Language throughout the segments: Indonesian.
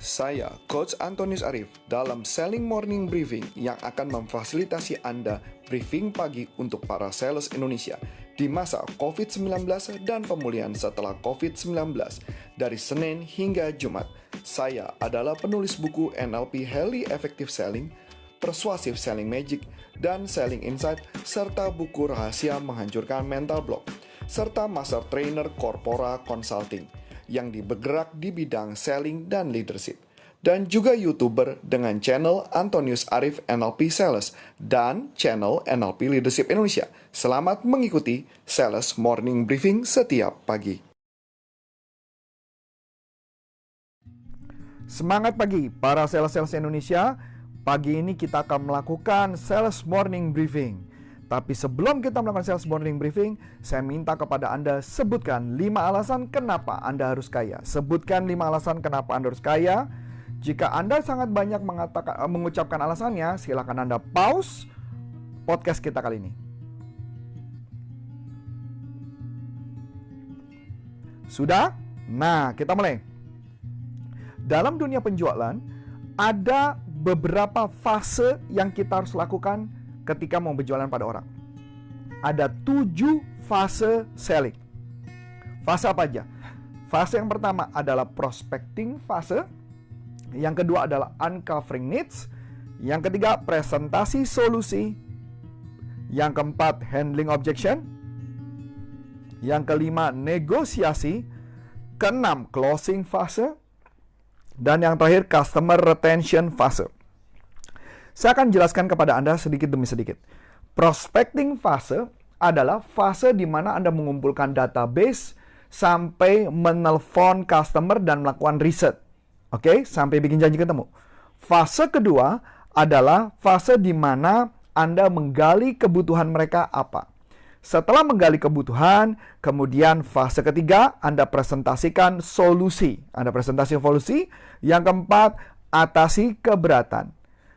Saya, Coach Antonius Arif, dalam Selling Morning Briefing yang akan memfasilitasi Anda briefing pagi untuk para sales Indonesia di masa COVID-19 dan pemulihan setelah COVID-19 dari Senin hingga Jumat. Saya adalah penulis buku NLP Highly Effective Selling, Persuasive Selling Magic, dan Selling Insight, serta buku Rahasia Menghancurkan Mental Block, serta Master Trainer Corpora Consulting yang bergerak di bidang selling dan leadership, dan juga YouTuber dengan channel Antonius Arif NLP Sales dan channel NLP Leadership Indonesia. Selamat mengikuti Sales Morning Briefing setiap pagi. Semangat pagi para sales-sales Indonesia. Pagi ini kita akan melakukan Sales Morning Briefing. Tapi sebelum kita melakukan Sales Morning Briefing, saya minta kepada Anda sebutkan 5 alasan kenapa Anda harus kaya. Sebutkan 5 alasan kenapa Anda harus kaya. Jika Anda sangat banyak mengucapkan alasannya, silakan Anda pause podcast kita kali ini. Sudah? Nah, kita mulai. Dalam dunia penjualan, ada beberapa fase yang kita harus lakukan ketika mau berjualan pada orang. Ada 7 fase selling. Fase apa aja? Fase yang pertama adalah prospecting fase. Yang kedua adalah uncovering needs. Yang ketiga presentasi solusi. Yang keempat handling objection. Yang kelima negosiasi. Keenam closing fase. Dan yang terakhir customer retention fase. Saya akan jelaskan kepada Anda sedikit demi sedikit. Prospecting fase adalah fase di mana Anda mengumpulkan database sampai menelpon customer dan melakukan riset. Oke, sampai bikin janji ketemu. Fase kedua adalah fase di mana Anda menggali kebutuhan mereka apa. Setelah menggali kebutuhan, kemudian fase ketiga Anda presentasikan solusi. Anda presentasi solusi. Yang keempat, atasi keberatan.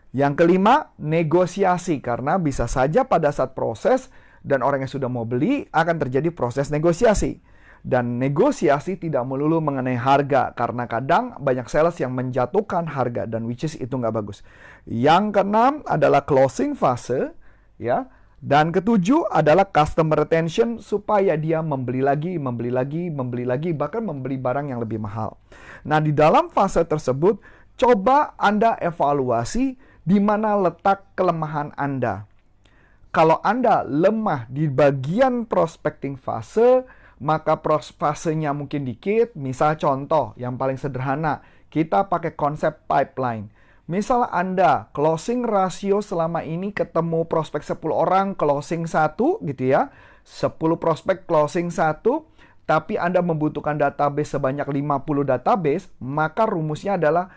Yang kelima, negosiasi, karena bisa saja pada saat proses dan orang yang sudah mau beli akan terjadi proses negosiasi. Dan negosiasi tidak melulu mengenai harga, karena kadang banyak sales yang menjatuhkan harga dan which is itu nggak bagus. Yang keenam adalah closing fase, ya. Dan ketujuh adalah customer retention, supaya dia membeli lagi, bahkan membeli barang yang lebih mahal. Nah, di dalam fase tersebut, coba Anda evaluasi di mana letak kelemahan Anda. Kalau Anda lemah di bagian prospecting fase, maka fasenya mungkin dikit. Misal contoh yang paling sederhana, kita pakai konsep pipeline. Misal Anda closing rasio selama ini ketemu prospek 10 orang, closing 1 gitu ya. 10 prospek closing 1, tapi Anda membutuhkan database sebanyak 50 database, maka rumusnya adalah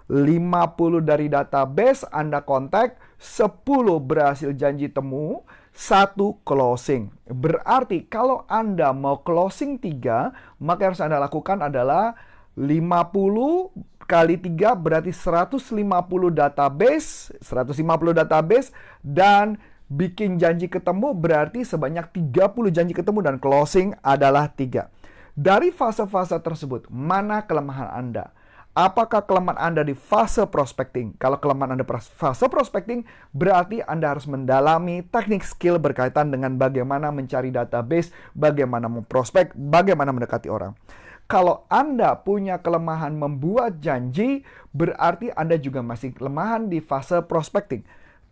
50 dari database Anda kontak, 10 berhasil janji temu, 1 closing. Berarti kalau Anda mau closing 3, maka yang harus Anda lakukan adalah 50 kali 3 berarti 150 database, dan bikin janji ketemu berarti sebanyak 30 janji ketemu dan closing adalah 3. Dari fase-fase tersebut, mana kelemahan Anda? Apakah kelemahan Anda di fase prospecting? Kalau kelemahan Anda fase prospecting, berarti Anda harus mendalami teknik skill berkaitan dengan bagaimana mencari database, bagaimana memprospek, bagaimana mendekati orang. Kalau Anda punya kelemahan membuat janji, berarti Anda juga masih kelemahan di fase prospecting.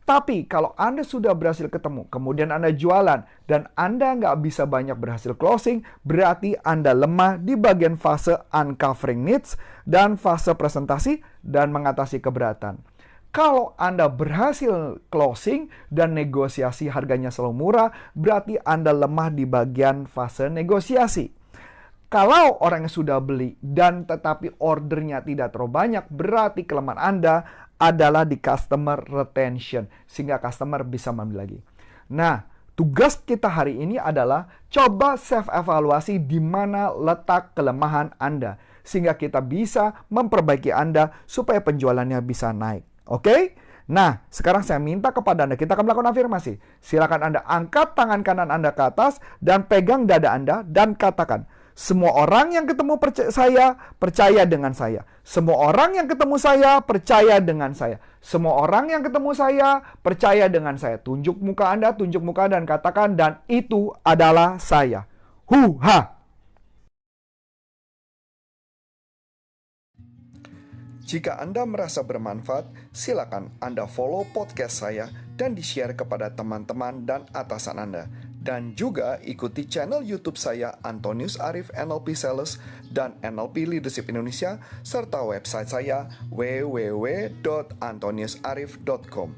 Tapi kalau Anda sudah berhasil ketemu, kemudian Anda jualan, dan Anda nggak bisa banyak berhasil closing, berarti Anda lemah di bagian fase uncovering needs dan fase presentasi dan mengatasi keberatan. Kalau Anda berhasil closing dan negosiasi harganya selalu murah, berarti Anda lemah di bagian fase negosiasi. Kalau orang yang sudah beli dan tetapi ordernya tidak terlalu banyak, berarti kelemahan Anda adalah di customer retention, sehingga customer bisa membeli lagi. Nah, tugas kita hari ini adalah coba self-evaluasi di mana letak kelemahan Anda, sehingga kita bisa memperbaiki Anda supaya penjualannya bisa naik. Oke? Nah, sekarang saya minta kepada Anda, kita akan melakukan afirmasi. Silakan Anda angkat tangan kanan Anda ke atas dan pegang dada Anda dan katakan, Semua orang yang ketemu saya, percaya dengan saya. Semua orang yang ketemu saya, percaya dengan saya. Semua orang yang ketemu saya, percaya dengan saya. Tunjuk muka Anda, tunjuk muka dan katakan, dan itu adalah saya. Hu-ha! Jika Anda merasa bermanfaat, silakan Anda follow podcast saya dan di-share kepada teman-teman dan atasan Anda. Dan juga ikuti channel YouTube saya Antonius Arif NLP Sales dan NLP Leadership Indonesia, serta website saya www.antoniusarif.com.